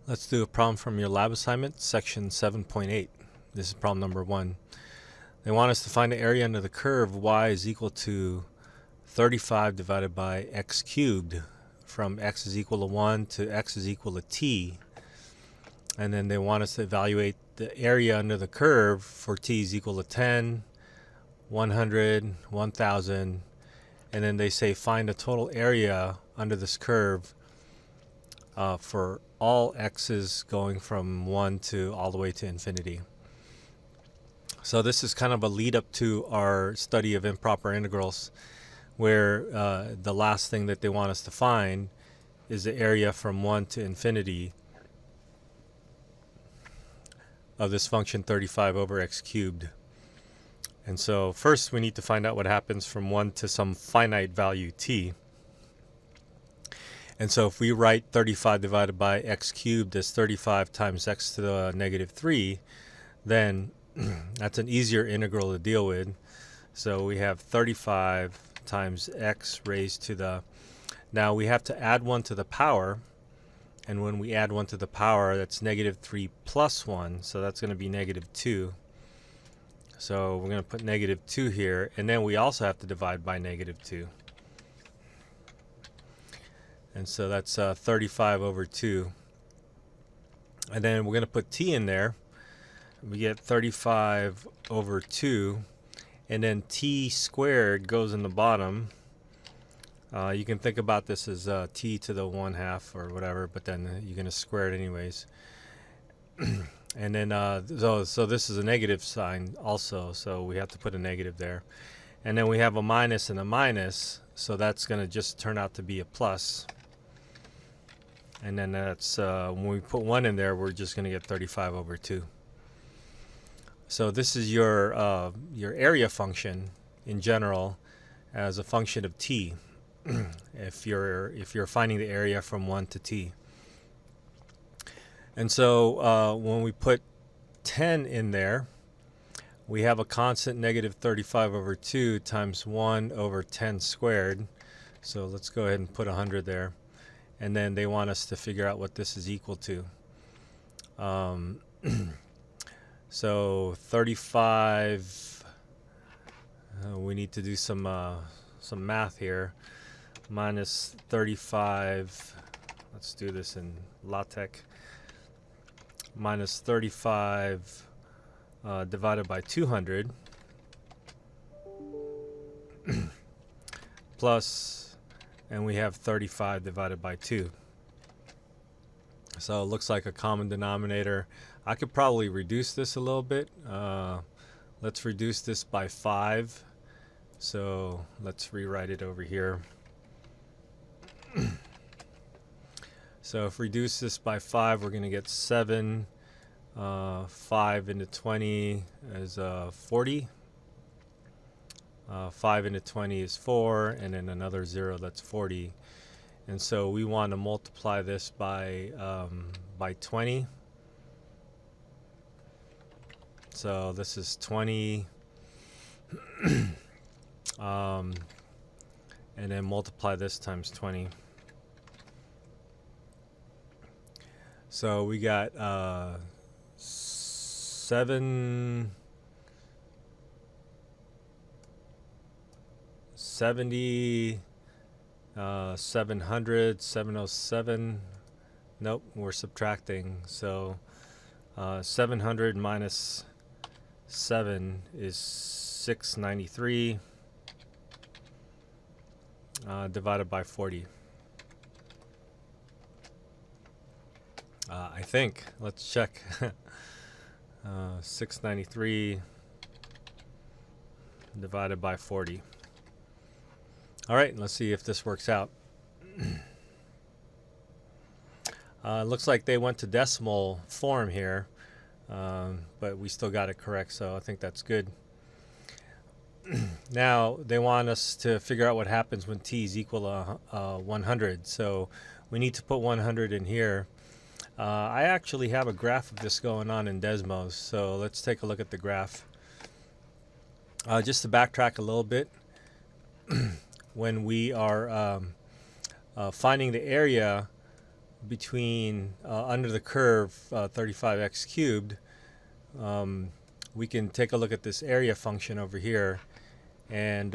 Let's do a problem from your lab assignment, section 7.8. This is problem number 1. They want us to find the area under the curve y is equal to 35 divided by x cubed from x is equal to 1 to x is equal to t. And then they want us to evaluate the area under the curve for t is equal to 10, 100, 1000. And then they say find the total area under this curve for all x's going from 1 to all the way to infinity. So this is kind of a lead up to our study of improper integrals, where the last thing that they want us to find is the area from 1 to infinity of this function 35 over x cubed. And so first we need to find out what happens from 1 to some finite value t. And so if we write 35 divided by x cubed as 35 times x to the negative 3, then that's an easier integral to deal with. So we have 35 times x raised to the... Now we have to add 1 to the power. And when we add 1 to the power, that's negative 3 plus 1. So that's going to be negative 2. So we're going to put negative 2 here. And then we also have to divide by negative 2. And so that's 35 over 2. And then we're going to put t in there. We get 35 over 2. And then t squared goes in the bottom. You can think about this as t to the 1/2 or whatever, but then you're going to square it anyways. And then, so this is a negative sign also, so we have to put a negative there. And then we have a minus and a minus, so that's going to just turn out to be a plus. And then that's when we put 1 in there, we're just going to get 35 over 2. So this is your area function in general as a function of t. if you're finding the area from 1 to t. And so when we put 10 in there, we have a constant negative 35 over 2 times 1 over 10 squared. So let's go ahead and put 100 there. And then they want us to figure out what this is equal to. So 35, we need to do some math here. Minus 35, let's do this in LaTeX. Minus 35 divided by 200 plus, and we have 35 divided by 2. So it looks like a common denominator. I could probably reduce this a little bit. Let's reduce this by 5. So let's rewrite it over here. So if we reduce this by 5, we're going to get 7. 5 into 20 is 40. 5 into 20 is 4, and then another 0, that's 40. And so we want to multiply this by 20. So this is 20. And then multiply this times 20. So we got 770, 700, 707. Nope, we're subtracting. So 700 minus 7 is 693 divided by 40. I think. Let's check. 693 divided by 40. All right, let's see if this works out. Looks like they went to decimal form here, but we still got it correct, so I think that's good. Now they want us to figure out what happens when t is equal to 100. So we need to put 100 in here. I actually have a graph of this going on in Desmos, so let's take a look at the graph. Just to backtrack a little bit, when we are finding the area between under the curve 35x cubed, we can take a look at this area function over here, and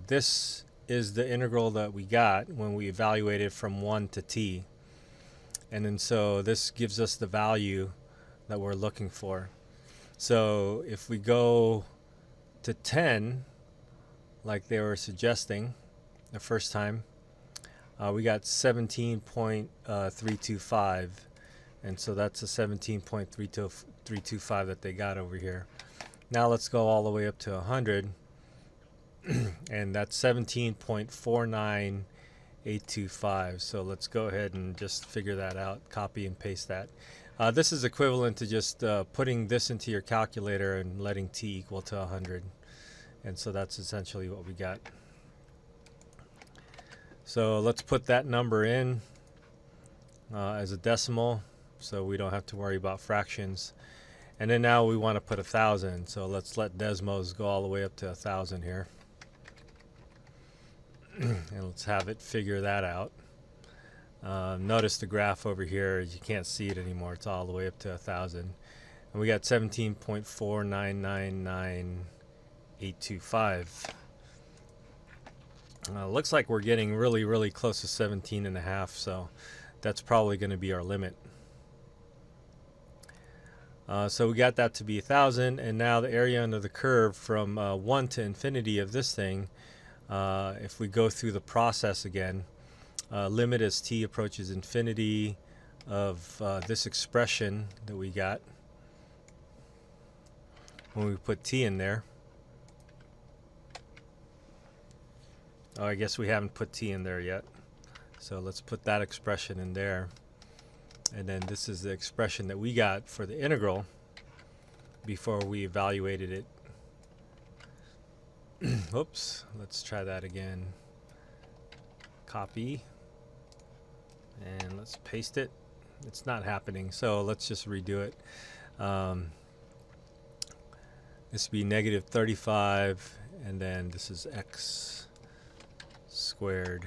this is the integral that we got when we evaluated from 1 to t. And then so this gives us the value that we're looking for. So if we go to 10, like they were suggesting the first time, we got 17.325, and so that's a 17.325 that they got over here. Now let's go all the way up to 100, and that's 17.49825. So let's go ahead and just figure that out, copy and paste that. This is equivalent to just putting this into your calculator and letting t equal to 100. And so that's essentially what we got. So let's put that number in as a decimal, so we don't have to worry about fractions. And then now we want to put 1,000. So let's let Desmos go all the way up to 1,000 here. And let's have it figure that out. Notice the graph over here, you can't see it anymore. It's all the way up to 1,000. And we got 17.4999825. Looks like we're getting really close to 17.5, so that's probably going to be our limit. So we got that to be 1,000, and now the area under the curve from 1 to infinity of this thing, if we go through the process again, limit as t approaches infinity of this expression that we got when we put t in there. Oh, I guess we haven't put t in there yet. So let's put that expression in there. And then this is the expression that we got for the integral before we evaluated it. Oops, let's try that again. Copy. And let's paste it. It's not happening, so let's just redo it. This would be negative 35, and then this is x squared.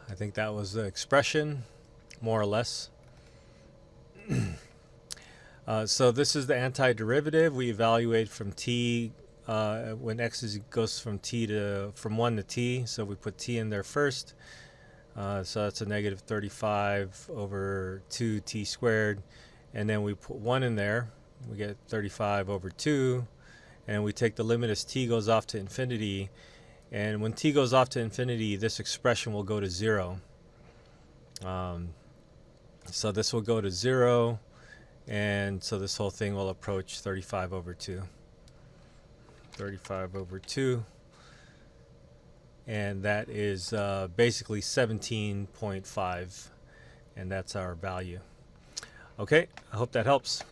I think that was the expression, more or less. So this is the antiderivative. We evaluate from t when x goes from 1 to t. So we put t in there first. So that's a negative 35 over 2t squared, and then we put 1 in there. We get 35 over 2, and we take the limit as t goes off to infinity, and when t goes off to infinity, this expression will go to 0. So this will go to 0, and so this whole thing will approach 35 over 2. 35 over 2, and that is basically 17.5, and that's our value. Okay, I hope that helps.